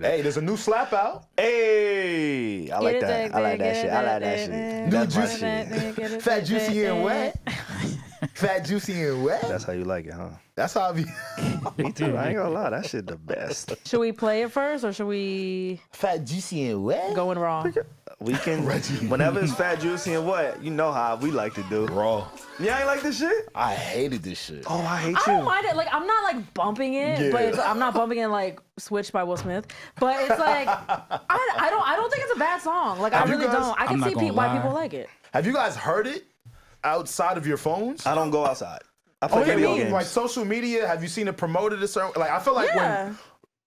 Hey, there's a new slap out. Hey, I like that. I like that shit. I like that shit. New That's my juicy, shit. fat, juicy, and wet. Fat, juicy, and wet. That's how you like it, huh? That's how I be. Me too. I ain't gonna lie. That shit the best. Should we play it first or should we Fat, juicy, and wet. going raw? We can, whenever it's fat, juicy, and wet, you know how we like to do. Raw. Yeah, ain't like this shit? I hated this shit. Oh, I hate I you. don't mind it. Like, I'm not like bumping it, Yeah. but I'm not bumping it like Switch by Will Smith. But it's like I don't think it's a bad song. Like, I Have you really guys- don't. I I'm can not see gonna why lie. people like it. Have you guys heard it outside of your phones? I don't go outside. I play Oh, yeah, video mean, games. like social media. Have you seen it promoted a certain? Like, I feel like Yeah. when.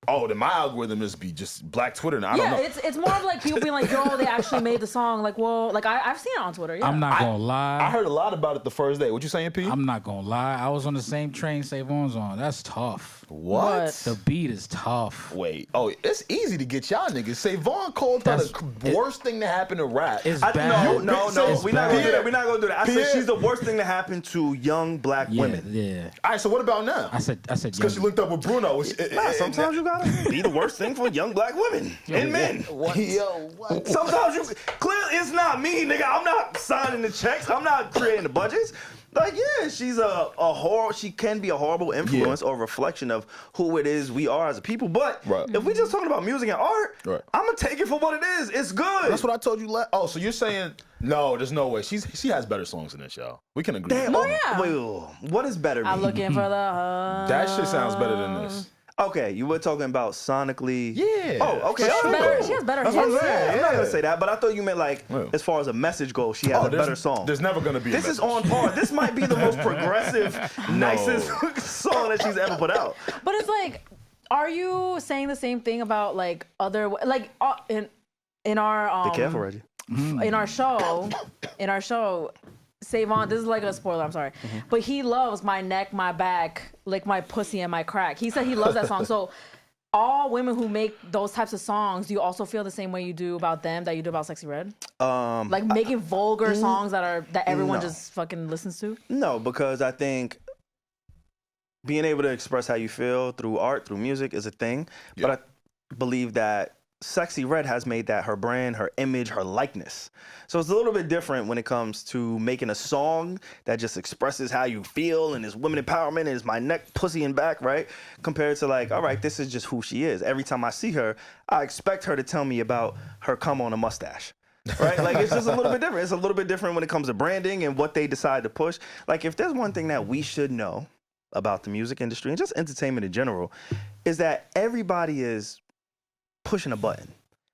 Oh, then my algorithm is be just Black Twitter. Now I don't Yeah, know. it's more of like people being like, yo, they actually made the song. Like, well, like I've seen it on Twitter. Yeah. I'm not gonna lie. I heard a lot about it the first day. What you saying, P? I'm not gonna lie. I was on the same train SaVon's on. That's tough. What? The beat is tough. Wait. Oh, it's easy to get y'all niggas. SaVon called her the worst thing to happen to rap. It's No, bad. no, It's we're not gonna bad. do that. We're not gonna do that. I Pierre. said she's the worst thing to happen to young black Yeah, women. yeah. All right. So what about now? I said, Because she linked up with Bruno. Nah, sometimes you gotta be the worst thing for young black women and men. Yo, what? Sometimes you clearly it's not me, nigga. I'm not signing the checks. I'm not creating the budgets. Like, yeah, she's a horror. She can be a horrible influence or reflection of who it is we are as a people. But Right. if we just talking about music and art, Right. I'm gonna take it for what it is. It's good. That's what I told you. Oh, so you're saying no? There's no way. She has better songs than this, y'all. We can agree. Damn. Oh, yeah. Wait, what is better? I'm mean? looking for the. That shit sounds better than this. Okay, you were talking about sonically. Yeah. Oh, okay. She has all right. better, she has better That's hits. what I'm saying. I'm not Yeah. gonna say that, but I thought you meant like Yeah. as far as a message goes, she has a better song. There's never gonna be. This a is on par. This might be the most progressive, nicest song that she's ever put out. But it's like, are you saying the same thing about like other like in our Be careful, Reggie. in our show, SaVon, this is like a spoiler, I'm sorry. But he loves my neck, my back, like my pussy and my crack. He said he loves that song. So all women who make those types of songs, do you also feel the same way you do about them that you do about Sexyy Red? Like making vulgar songs that everyone no. just fucking listens to? No, because I think being able to express how you feel through art, through music is a thing. Yeah. But I believe that Sexyy Red has made that her brand, her image, her likeness. So it's a little bit different when it comes to making a song that just expresses how you feel and is women empowerment and is my neck, pussy, and back, right? Compared to like, all right, this is just who she is. Every time I see her, I expect her to tell me about her cum on a mustache. Right? Like, it's just a little bit different. It's a little bit different when it comes to branding and what they decide to push. Like, if there's one thing that we should know about the music industry and just entertainment in general, is that everybody is pushing a button.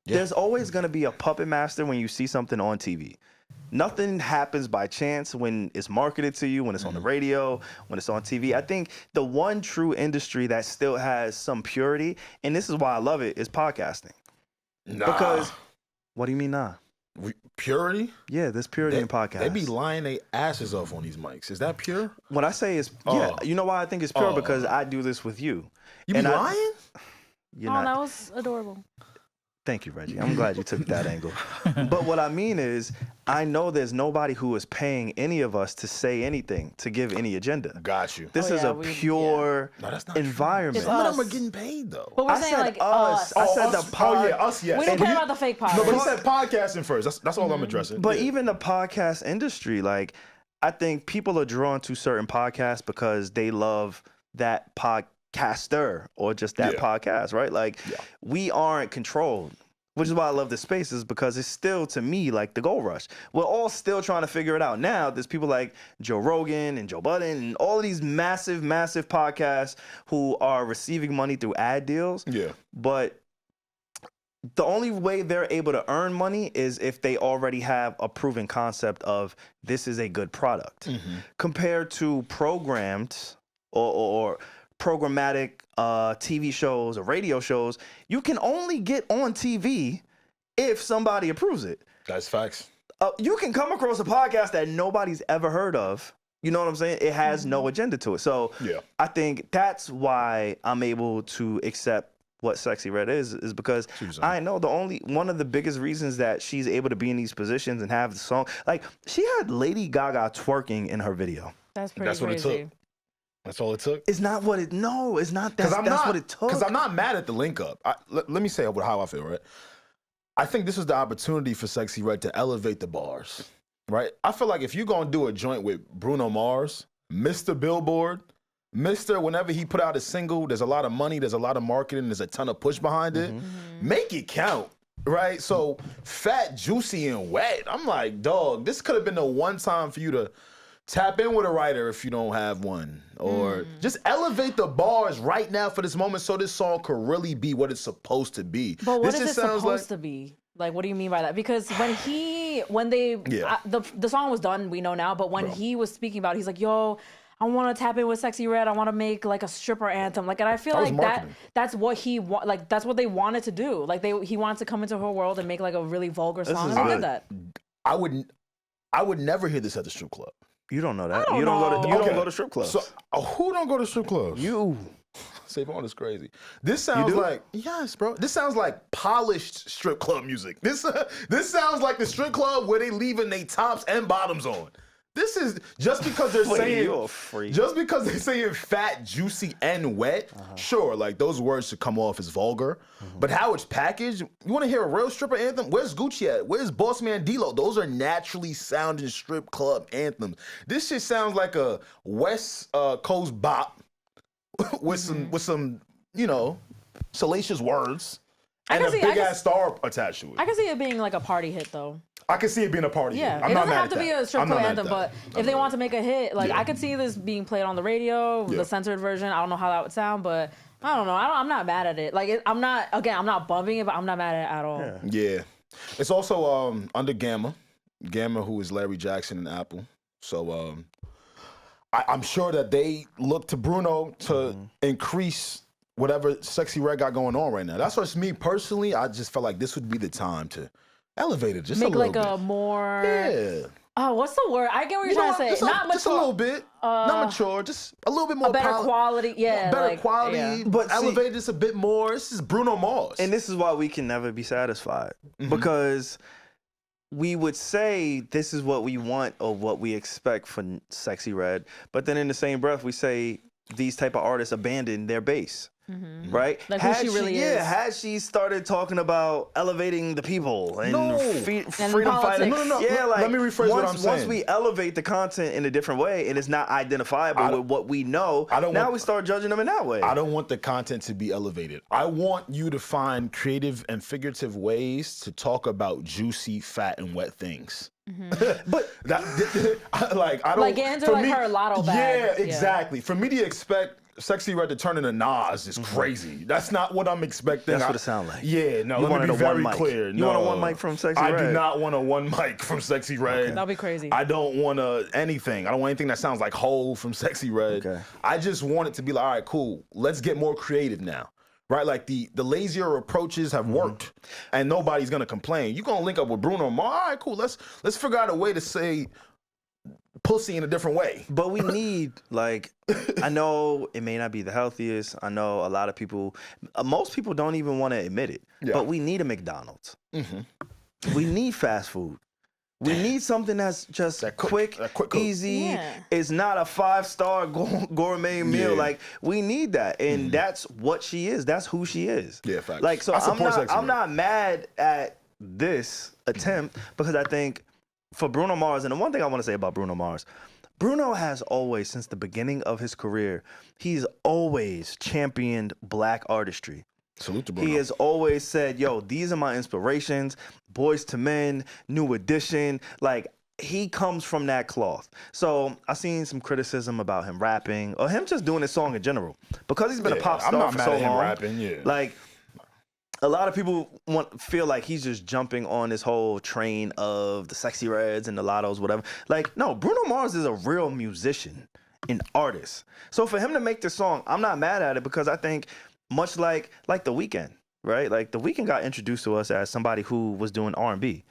Yeah. There's always going to be a puppet master when you see something on TV. Nothing happens by chance when it's marketed to you, when it's on the radio, when it's on TV. I think the one true industry that still has some purity, and this is why I love it, is podcasting. Nah. Because, what do you mean nah? Purity? Yeah, there's purity in podcasts. They be lying their asses off on these mics. Is that pure? What I say is, yeah, you know why I think it's pure? Because I do this with you. You be lying? You're Oh, not, that was adorable. Thank you, Reggie. I'm glad you took that angle. But what I mean is, I know there's nobody who is paying any of us to say anything, to give any agenda. Got you. This Oh, is yeah, a pure No, that's not environment. It's Some of them us. are getting paid though. But we're I saying said like us. I said the pod. Oh yeah, us. Yes. We don't But care you- about the fake pod. No, but you said podcasting first. That's all I'm addressing. But Yeah. even the podcast industry, like, I think people are drawn to certain podcasts because they love that podcaster or just that Yeah. podcast, right? Like, we aren't controlled. Which is why I love this space, is because it's still, to me, like the gold rush. We're all still trying to figure it out. Now, there's people like Joe Rogan and Joe Budden and all of these massive, massive podcasts who are receiving money through ad deals. Yeah. But the only way they're able to earn money is if they already have a proven concept of this is a good product. Compared to programmed or programmatic TV shows or radio shows, you can only get on TV if somebody approves it. That's facts. You can come across a podcast that nobody's ever heard of. You know what I'm saying? It has no agenda to it. So Yeah. I think that's why I'm able to accept what Sexyy Red is because I know one of the biggest reasons that she's able to be in these positions and have the song. Like, she had Lady Gaga twerking in her video. That's pretty That's what it crazy. took. That's all it took? It's not what it. No, it's not. That's what it took. Because I'm not mad at the link up. Let me say how I feel, right? I think this is the opportunity for Sexyy Red to elevate the bars, right? I feel like if you're going to do a joint with Bruno Mars, Mr. Billboard, whenever he put out a single, there's a lot of money, there's a lot of marketing, there's a ton of push behind it. Make it count, right? So Fat, Juicy, and Wet, I'm like, dog, this could have been the one time for you to tap in with a writer if you don't have one. Or just elevate the bars right now for this moment so this song could really be what it's supposed to be. But what this is it supposed to be? Like, what do you mean by that? Because the song was done, we know now, but when he was speaking about it, he's like, yo, I want to tap in with Sexyy Red. I want to make like a stripper anthem. Like, and I feel like that's what that's what they wanted to do. Like he wanted to come into her world and make like a really vulgar song. And they did that. I would never hear this at the strip club. You don't know that. I don't You don't know. go to strip clubs. So who don't go to strip clubs? You. SaVon is crazy. This sounds like, yes, bro. This sounds like polished strip club music. This sounds like the strip club where they leaving their tops and bottoms on. This is just because they're saying you're a freak. Just because they're saying fat, juicy, and wet. Sure, like those words should come off as vulgar. But how it's packaged, you want to hear a real stripper anthem? Where's Gucci at? Where's Boss Man D-Lo? Those are naturally sounding strip club anthems. This shit sounds like a West Coast bop with some salacious words and a big ass star attached to it. I can see it being like a party hit though. I can see it being a party. Yeah, I'm it not doesn't mad have at to be that. a strip I'm club not mad anthem, at but that. if they want to make a hit, like I could see this being played on the radio, Yeah. the censored version. I don't know how that would sound, but I don't know. I'm not mad at it. Like I'm not bumping it, but I'm not mad at it at all. Yeah. It's also under Gamma, who is Larry Jackson and Apple. So I'm sure that they look to Bruno to increase whatever Sexyy Red got going on right now. That's what's me personally. I just felt like this would be the time to elevate it just Make a little like bit. a more Yeah. what's the word? I get what you're trying to say. Just Not just a mature. little bit. Not mature. Just a little bit more. A better quality. Yeah. Better like, quality. yeah. But see- elevate this a bit more. This is Bruno Mars. And this is why we can never be satisfied. Because we would say this is what we want or what we expect from Sexyy Red. But then in the same breath, we say these type of artists abandon their base. Right? Like who she really is. Yeah, had she started talking about elevating the people and freedom politics. fighters. No. Yeah, like Let me rephrase what I'm saying. Once we elevate the content in a different way and it's not identifiable with what we know, we start judging them in that way. I don't want the content to be elevated. I want you to find creative and figurative ways to talk about juicy, fat, and wet things. But I don't Like get into like her lotto bag. Yeah, exactly. For me to expect Sexyy Red to turn into Nas is crazy. That's not what I'm expecting. That's what it sounds like. Yeah, no, You let wanted me a be very one mic. clear. You want a one mic from Sexyy I Red? do not want a one mic from Sexyy Red. That'd be crazy. I don't want anything. I don't want anything that sounds like Hole from Sexyy Red. Okay. I just want it to be like, all right, cool. Let's get more creative now. Right? Like the lazier approaches have worked and nobody's gonna complain. You're gonna link up with Bruno Mars. All right, cool. Let's figure out a way to say pussy in a different way. But we need, like, I know it may not be the healthiest. I know a lot of people, most people don't even want to admit it. Yeah. But we need a McDonald's. We need fast food. We need something that's just quick, cook. easy. Yeah. It's not a 5-star gourmet meal. Yeah. Like, we need that. And that's what she is. That's who she is. Yeah, facts. Like, so I support Sexyy I'm Red. not mad at this attempt because I think for Bruno Mars, and the one thing I want to say about Bruno Mars, Bruno has always, since the beginning of his career, he's always championed black artistry. Salute to Bruno. He has always said, yo, these are my inspirations, Boys to Men, New Edition. Like, he comes from that cloth. So I seen some criticism about him rapping or him just doing his song in general. Because he's been a pop star I'm not for mad so at him long. rapping, yeah. Like, a lot of people feel like he's just jumping on this whole train of the Sexyy Reds and the Lottos, whatever. Like, no, Bruno Mars is a real musician, an artist. So for him to make this song, I'm not mad at it because I think much like The Weeknd, right? Like The Weeknd got introduced to us as somebody who was doing R&B.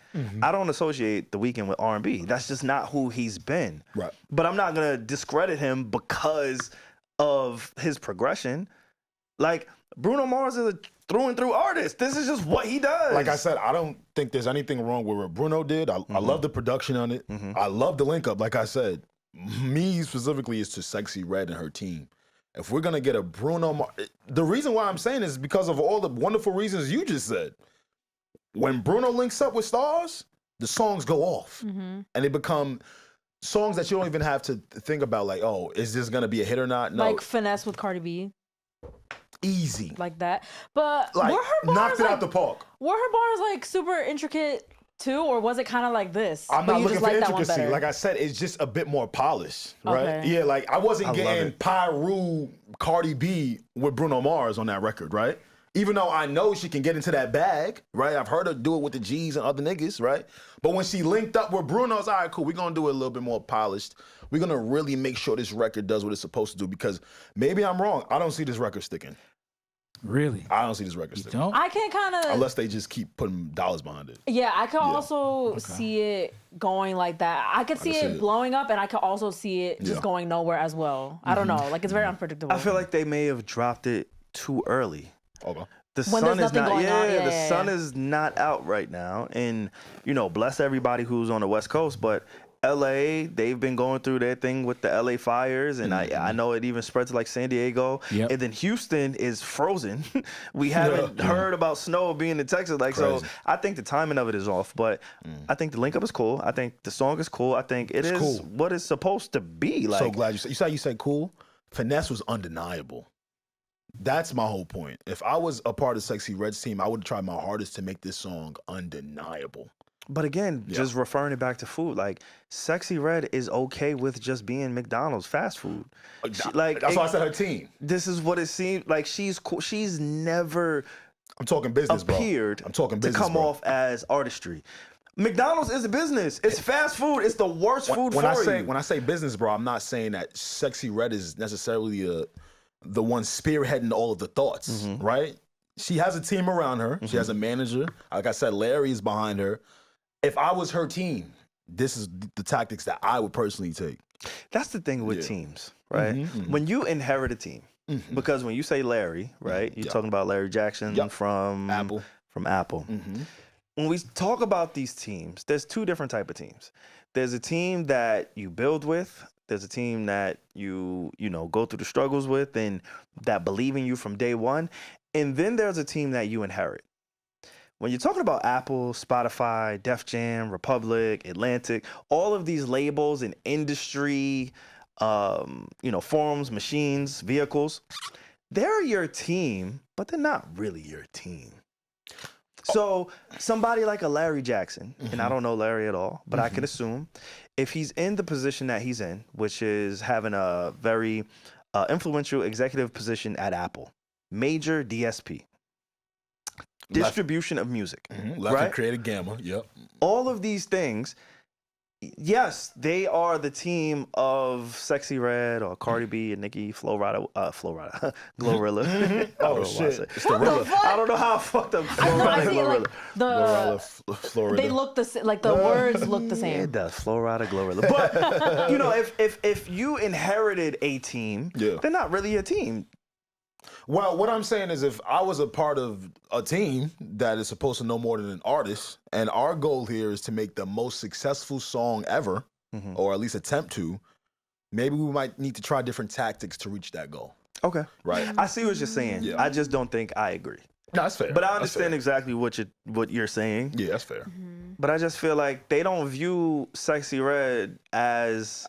I don't associate The Weeknd with R&B. That's just not who he's been. Right. But I'm not gonna discredit him because of his progression. Like, Bruno Mars is a through and through artist. This is just what he does. Like I said, I don't think there's anything wrong with what Bruno did. I love the production on it. I love the link up, like I said. me specifically is to Sexyy Red and her team. If we're gonna get a Bruno Mars, the reason why I'm saying is because of all the wonderful reasons you just said. When Bruno links up with stars, the songs go off, and they become songs that you don't even have to think about. Like, oh, is this gonna be a hit or not? No, Like Finesse with Cardi B. easy. Like that. But Like, were her bars knocked it like, out the park. Were her bars like super intricate too, or was it kind of like this? I'm but not you looking just for like that one intricacy. better? Like I said, it's just a bit more polished, right? Okay. Yeah, like I wasn't love getting it. Pyru Cardi B with Bruno Mars on that record, right? Even though I know she can get into that bag, right? I've heard her do it with the G's and other niggas, right? But when she linked up with Bruno, it's all right, cool. We're gonna do it a little bit more polished. We're gonna really make sure this record does what it's supposed to do, because maybe I'm wrong. I don't see this record sticking. Really? I don't see this record You sticking. don't? I can kind of. Unless they just keep putting dollars behind it. Yeah, I could also see it going like that. I could see can see it it. blowing up, and I could also see it just Yeah. going nowhere as well. I don't know. Like, it's very unpredictable. I feel like they may have dropped it too early. Okay. The When sun there's is nothing not. going on. Yeah, the yeah, sun yeah. is not out right now, and bless everybody who's on the West Coast, but. LA, they've been going through their thing with the LA fires, and I know it even spread to like San Diego. Yep. And then Houston is frozen. We haven't heard about snow being in Texas. Like, so Crazy. I think the timing of it is off, but I think the link up is cool. I think the song is cool. I think it's cool. what it's supposed to be. Like, So glad you said. You said cool. Finesse was undeniable. That's my whole point. If I was a part of Sexyy Red's team, I would try my hardest to make this song undeniable. but again, just referring it back to food, like Sexyy Red is okay with just being McDonald's fast food. Like, That's why I said her team. this is what it seems like. She's cool. She's never I'm talking business, bro. appeared I'm talking to business, come bro. off as artistry. McDonald's is a business. It's fast food. It's the worst food when for I you. when I say business, bro, I'm not saying that Sexyy Red is necessarily the one spearheading all of the thoughts, Mm-hmm. right? She has a team around her. She has a manager. Like I said, Larry is behind her. If I was her team, this is the tactics that I would personally take. That's the thing with Yeah. teams, right? Mhm, When you inherit a team, because when you say Larry, right, you're Yep. talking about Larry Jackson Yep. from Apple. From Apple. When we talk about these teams, there's two different type of teams. There's a team that you build with. There's a team that you go through the struggles with and that believe in you from day one. And then there's a team that you inherit. When you're talking about Apple, Spotify, Def Jam, Republic, Atlantic, all of these labels and industry, forums, machines, vehicles, they're your team, but they're not really your team. So somebody like a Larry Jackson, and I don't know Larry at all, but I could assume if he's in the position that he's in, which is having a very influential executive position at Apple, major DSP, distribution of music, Left right? and created Gamma. Yep. All of these things, yes, they are the team of Sexyy Red or Cardi B and Nicki, Glorilla. Oh shit! It's the What the Rilla. fuck? I don't know how I fucked up I know, I Glorilla. see like Glorilla, the Florida. they look the like the words look the It same. does, Florida, Glorilla. But if you inherited a team, Yeah. they're not really a team. Well, what I'm saying is, if I was a part of a team that is supposed to know more than an artist, and our goal here is to make the most successful song ever, or at least attempt to, maybe we might need to try different tactics to reach that goal. Okay, Right? I see what you're saying. Yeah. I just don't think I agree. No, that's fair. But I That's understand fair. exactly what you're saying. Yeah, that's fair. But I just feel like they don't view Sexyy Red as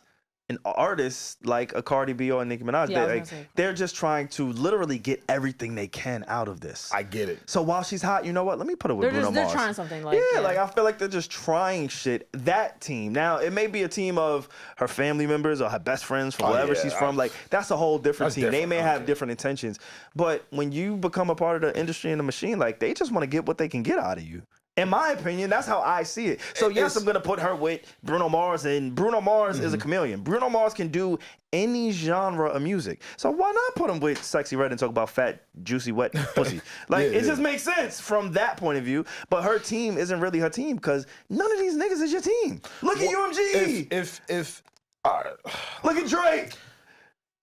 an artist like a Cardi B or a Nicki Minaj. Yeah, I was They- gonna say. they're just trying to literally get everything they can out of this. I get it. So while she's hot, you know what? Let me put her with Bruno They're Mars. trying something like Yeah, like I feel like they're just trying shit. That team. Now, it may be a team of her family members or her best friends from Oh, wherever yeah, she's from. Like, that's a whole different That's team. They different. may I have get it. different intentions. But when you become a part of the industry and the machine, like, they just want to get what they can get out of you. In my opinion, that's how I see it. So, yes, I'm going to put her with Bruno Mars, and Bruno Mars is a chameleon. Bruno Mars can do any genre of music. So why not put him with Sexyy Red and talk about fat, juicy, wet pussy? Like, Yeah, it yeah. just makes sense from that point of view. But her team isn't really her team because none of these niggas is your team. Look at UMG. If all right, Look at Drake.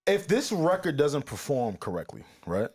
if this record doesn't perform correctly, right?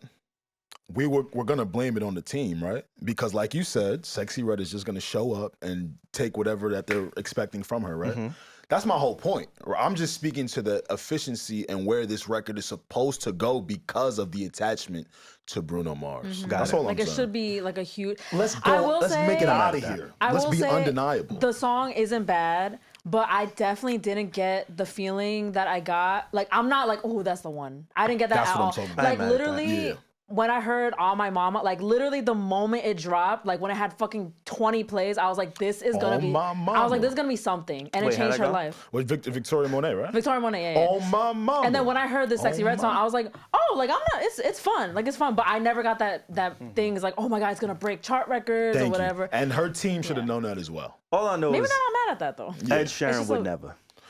We're gonna blame it on the team, right? Because like you said, Sexyy Red is just gonna show up and take whatever that they're expecting from her, right? That's my whole point. I'm just speaking to the efficiency and where this record is supposed to go because of the attachment to Bruno Mars. That's all Like I'm it saying. should be like a huge. Let's I go. will Let's say- make it out of here. I Let's will be say undeniable. The song isn't bad, but I definitely didn't get the feeling that I got. Like I'm not like, oh, that's the one. I didn't get that That's at what I'm all. talking about. Like I ain't mad at that. literally. Yeah. When I heard All My Mama, like literally the moment it dropped, like when it had fucking 20 plays, I was like, this is gonna All be. My I was Mama. like, this is gonna be something, and Wait, it how'd changed that her go? life. With Victoria Monet, right? Victoria Monet, yeah. Oh my mama. And then when I heard the Sexy Oh Red song, my- I was like, oh, like I'm not. It's fun, like it's fun. But I never got that thing. Is like, oh my god, it's gonna break chart records Thank or whatever. you. And her team should have Yeah. known that as well. All I know Maybe is they're not mad at that though. Ed It's Sheeran just would a- never.